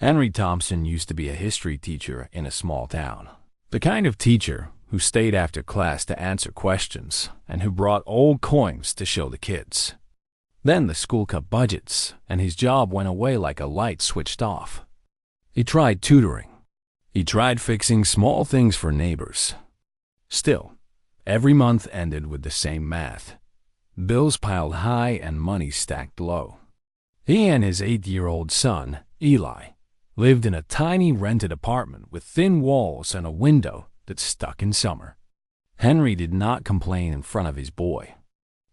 Henry Thompson used to be a history teacher in a small town. The kind of teacher who stayed after class to answer questions and who brought old coins to show the kids. Then the school cut budgets, and his job went away like a light switched off. He tried tutoring. He tried fixing small things for neighbors. Still, every month ended with the same math. Bills piled high and money stacked low. He and his 8-year-old son, Eli, lived in a tiny rented apartment with thin walls and a window that stuck in summer. Henry did not complain in front of his boy.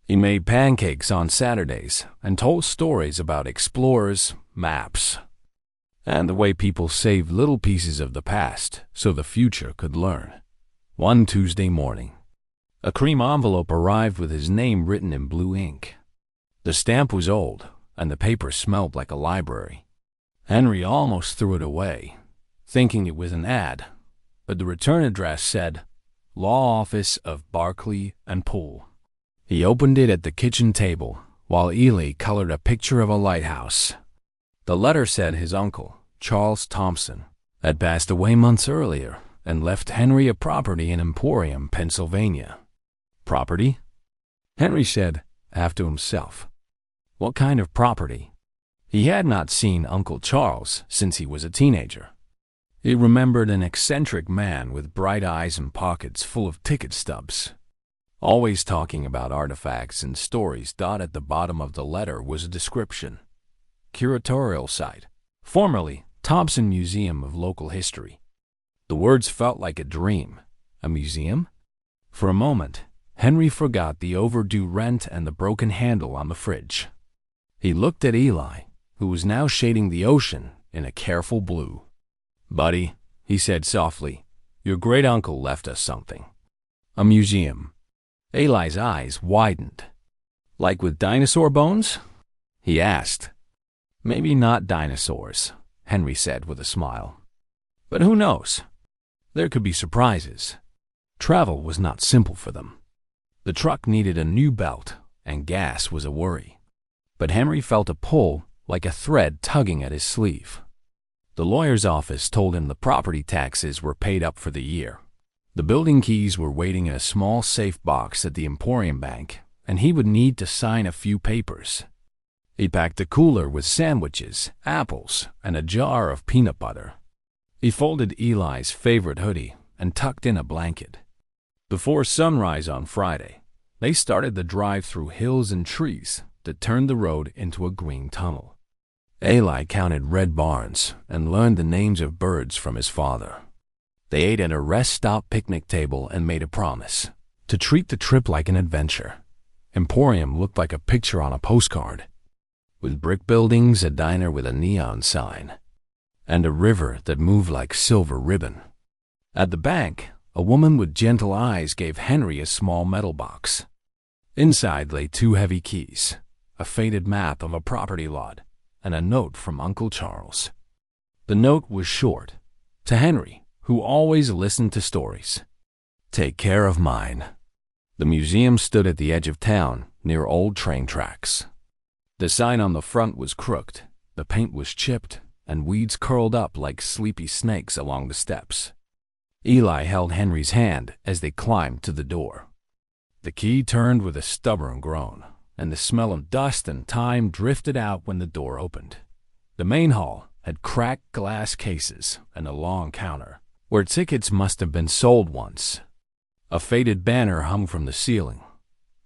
He made pancakes on Saturdays and told stories about explorers, maps, and the way people saved little pieces of the past so the future could learn. One Tuesday morning, a cream envelope arrived with his name written in blue ink. The stamp was old, and the paper smelled like a library. Henry almost threw it away, thinking it was an ad, but the return address said, Law Office of Barclay and Poole. He opened it at the kitchen table, while Ely colored a picture of a lighthouse. The letter said his uncle, Charles Thompson, had passed away months earlier and left Henry a property in Emporium, Pennsylvania. Property? Henry said, half to himself. What kind of property? He had not seen Uncle Charles since he was a teenager. He remembered an eccentric man with bright eyes and pockets full of ticket stubs. Always talking about artifacts and stories. At the bottom of the letter was a description. Curatorial site, formerly Thompson Museum of Local History. The words felt like a dream. A museum? For a moment, Henry forgot the overdue rent and the broken handle on the fridge. He looked at Eli, who was now shading the ocean in a careful blue. Buddy, he said softly, your great-uncle left us something. A museum. Eli's eyes widened. Like with dinosaur bones? He asked. Maybe not dinosaurs, Henry said with a smile. But who knows? There could be surprises. Travel was not simple for them. The truck needed a new belt, and gas was a worry. But Henry felt a pull like a thread tugging at his sleeve. The lawyer's office told him the property taxes were paid up for the year. The building keys were waiting in a small safe box at the Emporium Bank, and he would need to sign a few papers. He packed a cooler with sandwiches, apples, and a jar of peanut butter. He folded Eli's favorite hoodie and tucked in a blanket. Before sunrise on Friday, they started the drive through hills and trees that turned the road into a green tunnel. Eli counted red barns and learned the names of birds from his father. They ate at a rest stop picnic table and made a promise to treat the trip like an adventure. Emporium looked like a picture on a postcard, with brick buildings, a diner with a neon sign, and a river that moved like silver ribbon. At the bank, a woman with gentle eyes gave Henry a small metal box. Inside lay 2 heavy keys, a faded map of a property lot, and a note from Uncle Charles. The note was short. To Henry, who always listened to stories. Take care of mine. The museum stood at the edge of town, near old train tracks. The sign on the front was crooked, the paint was chipped, and weeds curled up like sleepy snakes along the steps. Eli held Henry's hand as they climbed to the door. The key turned with a stubborn groan, and the smell of dust and time drifted out when the door opened. The main hall had cracked glass cases and a long counter, where tickets must have been sold once. A faded banner hung from the ceiling.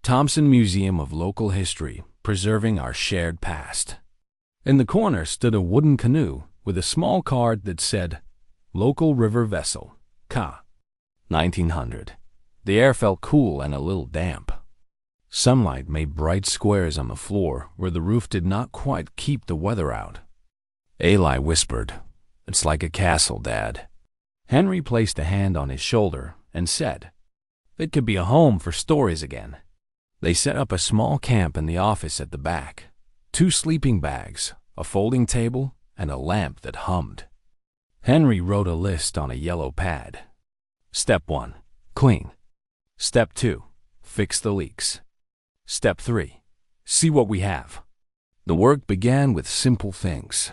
Thompson Museum of Local History, preserving our shared past. In the corner stood a wooden canoe with a small card that said, Local River Vessel, Ca. 1900. The air felt cool and a little damp. Sunlight made bright squares on the floor where the roof did not quite keep the weather out. Eli whispered, It's like a castle, Dad. Henry placed a hand on his shoulder and said, It could be a home for stories again. They set up a small camp in the office at the back. 2 sleeping bags, a folding table, and a lamp that hummed. Henry wrote a list on a yellow pad. Step 1, clean. Step 2, fix the leaks. Step 3, see what we have. The work began with simple things.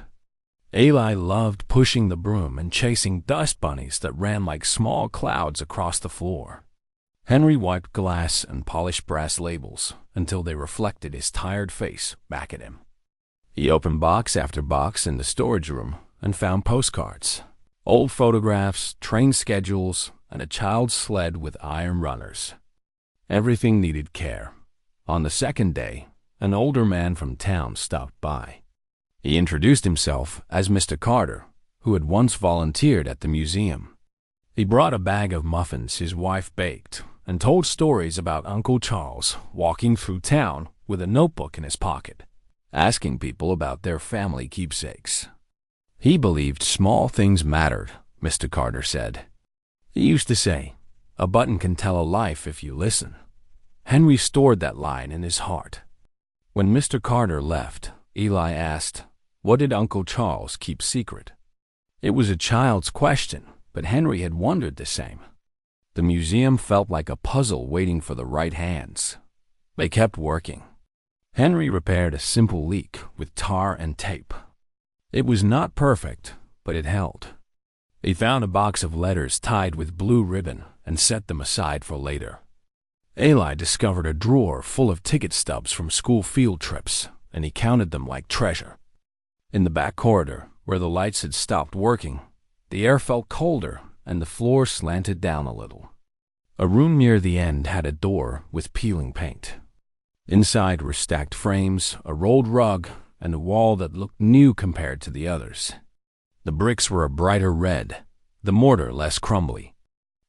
Eli loved pushing the broom and chasing dust bunnies that ran like small clouds across the floor. Henry wiped glass and polished brass labels until they reflected his tired face back at him. He opened box after box in the storage room and found postcards, old photographs, train schedules, and a child's sled with iron runners. Everything needed care. On the second day, an older man from town stopped by. He introduced himself as Mr. Carter, who had once volunteered at the museum. He brought a bag of muffins his wife baked and told stories about Uncle Charles walking through town with a notebook in his pocket, asking people about their family keepsakes. He believed small things mattered, Mr. Carter said. He used to say, "A button can tell a life if you listen." Henry stored that line in his heart. When Mr. Carter left, Eli asked, "What did Uncle Charles keep secret?" It was a child's question, but Henry had wondered the same. The museum felt like a puzzle waiting for the right hands. They kept working. Henry repaired a simple leak with tar and tape. It was not perfect, but it held. He found a box of letters tied with blue ribbon and set them aside for later. Eli discovered a drawer full of ticket stubs from school field trips, and he counted them like treasure. In the back corridor, where the lights had stopped working, the air felt colder and the floor slanted down a little. A room near the end had a door with peeling paint. Inside were stacked frames, a rolled rug, and a wall that looked new compared to the others. The bricks were a brighter red, the mortar less crumbly.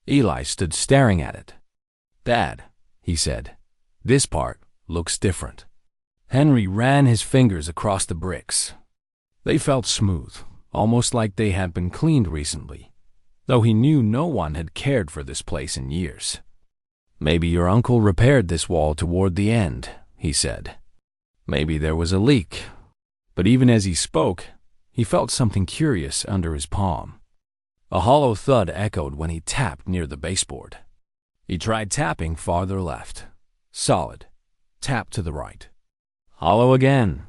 Eli stood staring at it. "Dad," he said, "this part looks different." Henry ran his fingers across the bricks. They felt smooth, almost like they had been cleaned recently, though he knew no one had cared for this place in years. "Maybe your uncle repaired this wall toward the end," he said. "Maybe there was a leak." But even as he spoke, he felt something curious under his palm. A hollow thud echoed when he tapped near the baseboard. He tried tapping farther left. Solid. Tap to the right. Hollow again.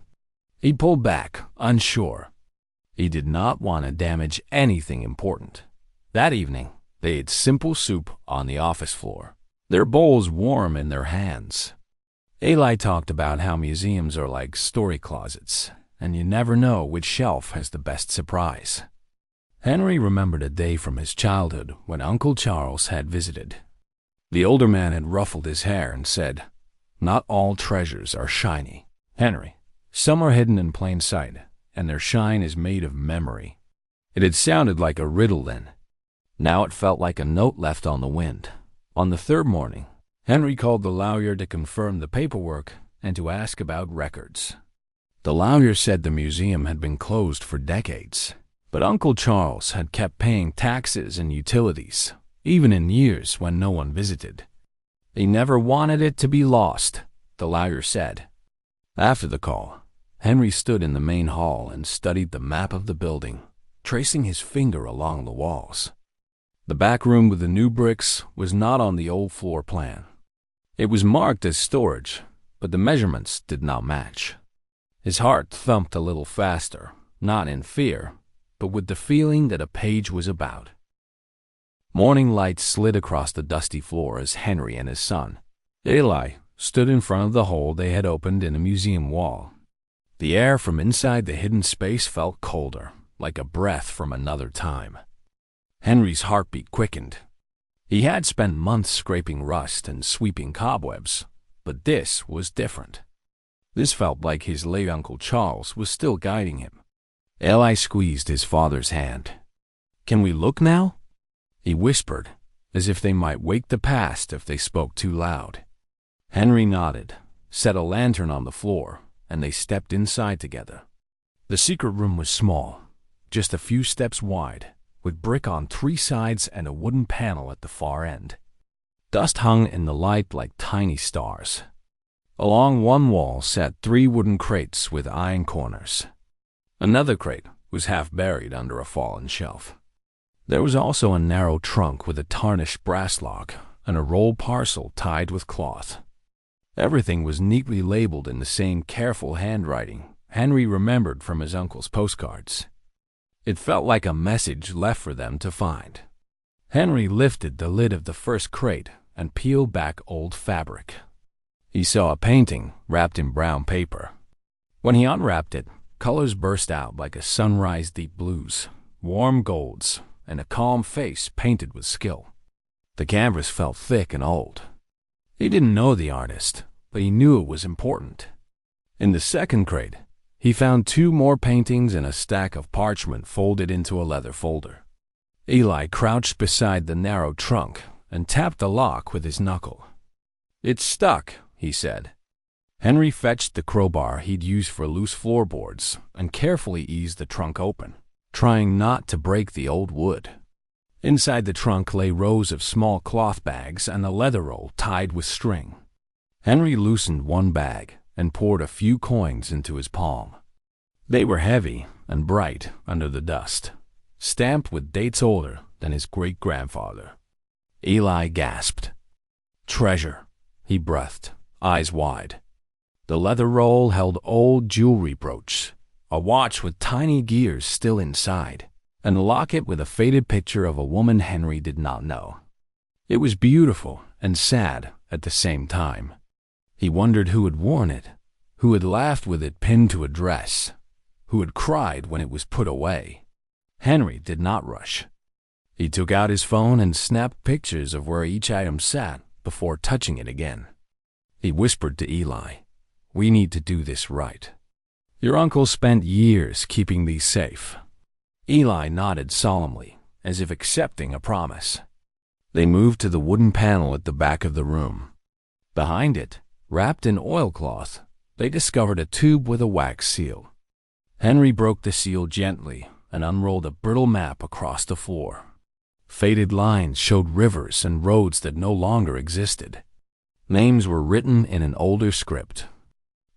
He pulled back, unsure. He did not want to damage anything important. That evening, they ate simple soup on the office floor, their bowls warm in their hands. Eli talked about how museums are like story closets, and you never know which shelf has the best surprise. Henry remembered a day from his childhood when Uncle Charles had visited. The older man had ruffled his hair and said, "Not all treasures are shiny, Henry. Some are hidden in plain sight, and their shine is made of memory." It had sounded like a riddle then. Now it felt like a note left on the wind. On the third morning, Henry called the lawyer to confirm the paperwork and to ask about records. The lawyer said the museum had been closed for decades, but Uncle Charles had kept paying taxes and utilities, even in years when no one visited. He never wanted it to be lost, the lawyer said. After the call, Henry stood in the main hall and studied the map of the building, tracing his finger along the walls. The back room with the new bricks was not on the old floor plan. It was marked as storage, but the measurements did not match. His heart thumped a little faster, not in fear, but with the feeling that a page was about. Morning light slid across the dusty floor as Henry and his son, Eli, stood in front of the hole they had opened in a museum wall. The air from inside the hidden space felt colder, like a breath from another time. Henry's heartbeat quickened. He had spent months scraping rust and sweeping cobwebs, but this was different. This felt like his late Uncle Charles was still guiding him. Eli squeezed his father's hand. "Can we look now?" he whispered, as if they might wake the past if they spoke too loud. Henry nodded, set a lantern on the floor, and they stepped inside together. The secret room was small, just a few steps wide, with brick on 3 sides and a wooden panel at the far end. Dust hung in the light like tiny stars. Along one wall sat 3 wooden crates with iron corners. Another crate was half buried under a fallen shelf. There was also a narrow trunk with a tarnished brass lock and a rolled parcel tied with cloth. Everything was neatly labeled in the same careful handwriting Henry remembered from his uncle's postcards. It felt like a message left for them to find. Henry lifted the lid of the first crate and peeled back old fabric. He saw a painting wrapped in brown paper. When he unwrapped it, colors burst out like a sunrise, deep blues, warm golds, and a calm face painted with skill. The canvas felt thick and old. He didn't know the artist, but he knew it was important. In the second crate, he found 2 more paintings and a stack of parchment folded into a leather folder. Eli crouched beside the narrow trunk and tapped the lock with his knuckle. "It's stuck," he said. Henry fetched the crowbar he'd used for loose floorboards and carefully eased the trunk open, trying not to break the old wood. Inside the trunk lay rows of small cloth bags and a leather roll tied with string. Henry loosened one bag and poured a few coins into his palm. They were heavy and bright under the dust, stamped with dates older than his great-grandfather. Eli gasped. "Treasure," he breathed, eyes wide. The leather roll held old jewelry brooch, a watch with tiny gears still inside, and a locket with a faded picture of a woman Henry did not know. It was beautiful and sad at the same time. He wondered who had worn it, who had laughed with it pinned to a dress, who had cried when it was put away. Henry did not rush. He took out his phone and snapped pictures of where each item sat before touching it again. He whispered to Eli, "We need to do this right. Your uncle spent years keeping these safe." Eli nodded solemnly, as if accepting a promise. They moved to the wooden panel at the back of the room. Behind it, wrapped in oilcloth, they discovered a tube with a wax seal. Henry broke the seal gently and unrolled a brittle map across the floor. Faded lines showed rivers and roads that no longer existed. Names were written in an older script.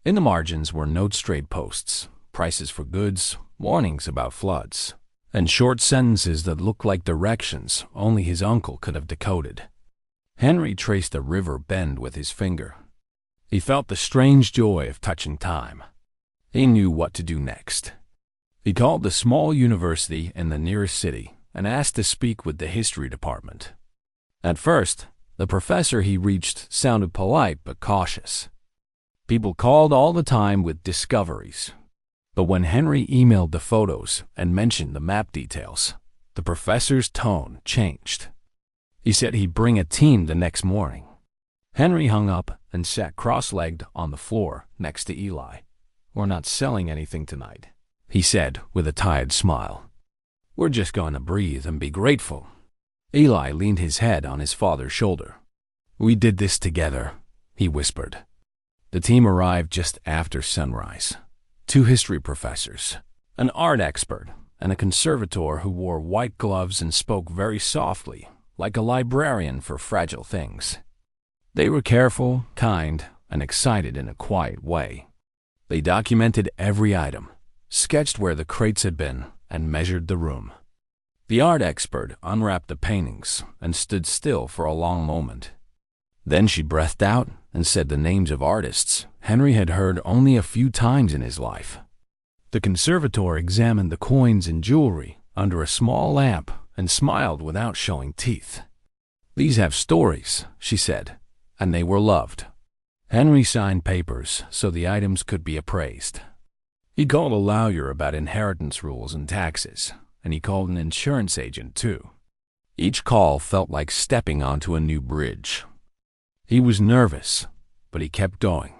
In the margins were notes, trade posts, prices for goods, warnings about floods, and short sentences that looked like directions only his uncle could have decoded. Henry traced a river bend with his finger. He felt the strange joy of touching time. He knew what to do next. He called the small university in the nearest city and asked to speak with the history department. At first, the professor he reached sounded polite but cautious. People called all the time with discoveries. But when Henry emailed the photos and mentioned the map details, the professor's tone changed. He said he'd bring a team the next morning. Henry hung up and sat cross-legged on the floor next to Eli. "We're not selling anything tonight," he said with a tired smile. "We're just going to breathe and be grateful." Eli leaned his head on his father's shoulder. "We did this together," he whispered. The team arrived just after sunrise. 2 history professors, an art expert, and a conservator who wore white gloves and spoke very softly, like a librarian for fragile things. They were careful, kind, and excited in a quiet way. They documented every item, sketched where the crates had been, and measured the room. The art expert unwrapped the paintings and stood still for a long moment. Then she breathed out and said the names of artists Henry had heard only a few times in his life. The conservator examined the coins and jewelry under a small lamp and smiled without showing teeth. "These have stories," she said, "and they were loved." Henry signed papers so the items could be appraised. He called a lawyer about inheritance rules and taxes, and he called an insurance agent too. Each call felt like stepping onto a new bridge. He was nervous, but he kept going.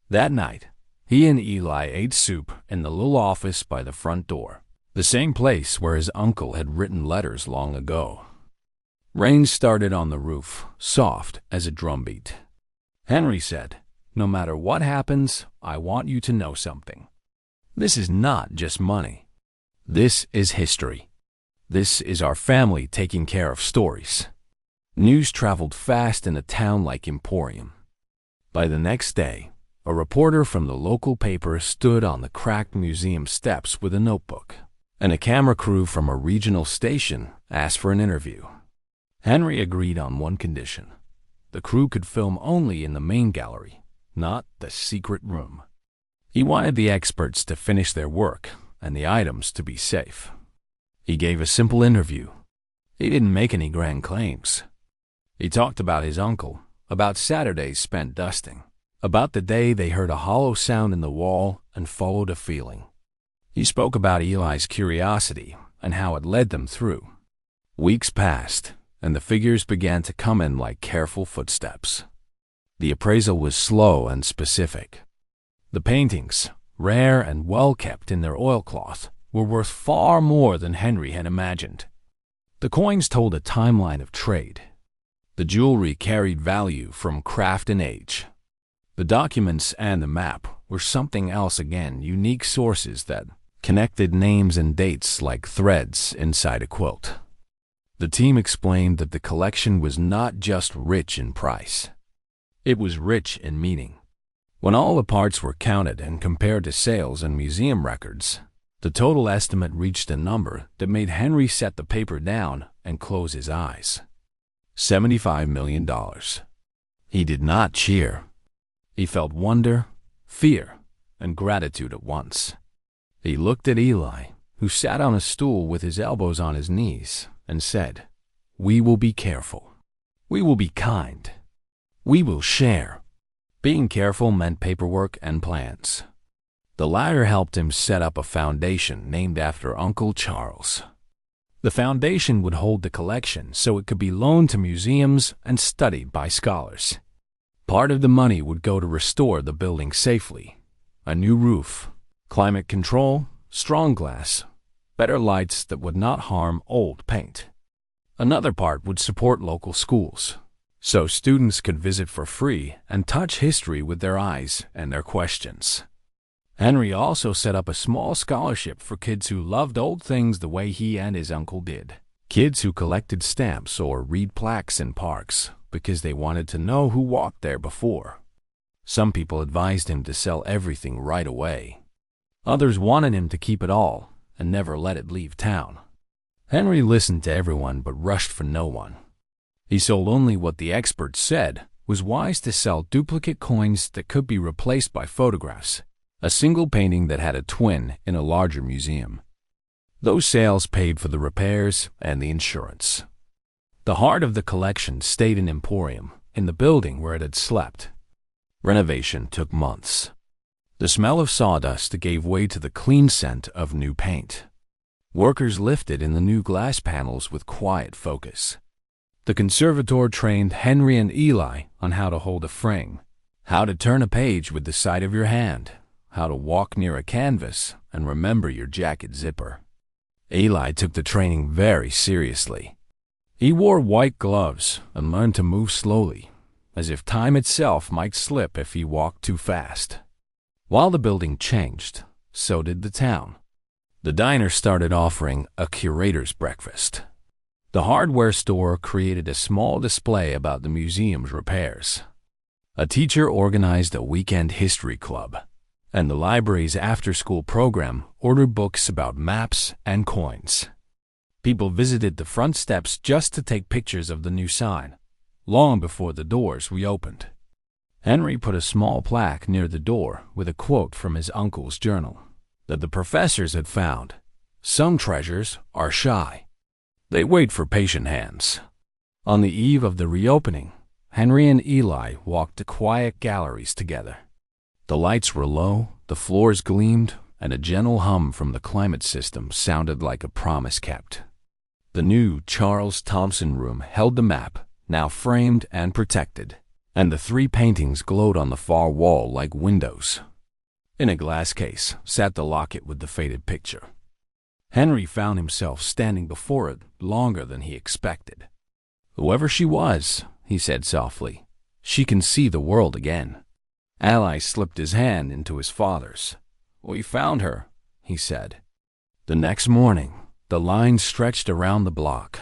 That night, he and Eli ate soup in the little office by the front door, the same place where his uncle had written letters long ago. Rain started on the roof, soft as a drumbeat. Henry said, "No matter what happens, I want you to know something. This is not just money. This is history. This is our family taking care of stories." News traveled fast in a town like Emporium. By the next day, a reporter from the local paper stood on the cracked museum steps with a notebook, and a camera crew from a regional station asked for an interview. Henry agreed on one condition. The crew could film only in the main gallery, not the secret room. He wanted the experts to finish their work and the items to be safe. He gave a simple interview. He didn't make any grand claims. He talked about his uncle, about Saturdays spent dusting, about the day they heard a hollow sound in the wall and followed a feeling. He spoke about Eli's curiosity and how it led them through. Weeks passed, and the figures began to come in like careful footsteps. The appraisal was slow and specific. The paintings, rare and well-kept in their oilcloth, were worth far more than Henry had imagined. The coins told a timeline of trade. The jewelry carried value from craft and age. The documents and the map were something else again, unique sources that connected names and dates like threads inside a quilt. The team explained that the collection was not just rich in price. It was rich in meaning. When all the parts were counted and compared to sales and museum records, the total estimate reached a number that made Henry set the paper down and close his eyes. $75 million. He did not cheer. He felt wonder, fear, and gratitude at once. He looked at Eli, who sat on a stool with his elbows on his knees, and said, "We will be careful. We will be kind. We will share." Being careful meant paperwork and plans. The latter helped him set up a foundation named after Uncle Charles. The foundation would hold the collection so it could be loaned to museums and studied by scholars. Part of the money would go to restore the building safely. A new roof, climate control, strong glass, better lights that would not harm old paint. Another part would support local schools, so students could visit for free and touch history with their eyes and their questions. Henry also set up a small scholarship for kids who loved old things the way he and his uncle did. Kids who collected stamps or read plaques in parks because they wanted to know who walked there before. Some people advised him to sell everything right away. Others wanted him to keep it all and never let it leave town. Henry listened to everyone but rushed for no one. He sold only what the experts said was wise to sell duplicate coins that could be replaced by photographs, a single painting that had a twin in a larger museum. Those sales paid for the repairs and the insurance. The heart of the collection stayed in Emporium, in the building where it had slept. Renovation took months. The smell of sawdust gave way to the clean scent of new paint. Workers lifted in the new glass panels with quiet focus. The conservator trained Henry and Eli on how to hold a frame, how to turn a page with the side of your hand, how to walk near a canvas and remember your jacket zipper. Eli took the training very seriously. He wore white gloves and learned to move slowly, as if time itself might slip if he walked too fast. While the building changed, so did the town. The diner started offering a curator's breakfast. The hardware store created a small display about the museum's repairs. A teacher organized a weekend history club, and the library's after-school program ordered books about maps and coins. People visited the front steps just to take pictures of the new sign, long before the doors reopened. Henry put a small plaque near the door with a quote from his uncle's journal that the professors had found. Some treasures are shy. They wait for patient hands. On the eve of the reopening, Henry and Eli walked to quiet galleries together. The lights were low, the floors gleamed, and a gentle hum from the climate system sounded like a promise kept. The new Charles Thompson room held the map, now framed and protected, and the three paintings glowed on the far wall like windows. In a glass case sat the locket with the faded picture. Henry found himself standing before it longer than he expected. "Whoever she was," he said softly, "she can see the world again." Eli slipped his hand into his father's. "We found her," he said. The next morning, the line stretched around the block.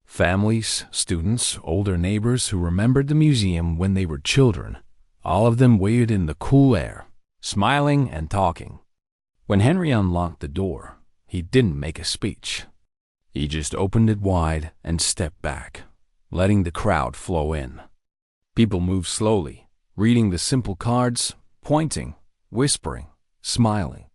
Families, students, older neighbors who remembered the museum when they were children, all of them waited in the cool air, smiling and talking. When Henry unlocked the door, he didn't make a speech. He just opened it wide and stepped back, letting the crowd flow in. People moved slowly, reading the simple cards, pointing, whispering, smiling.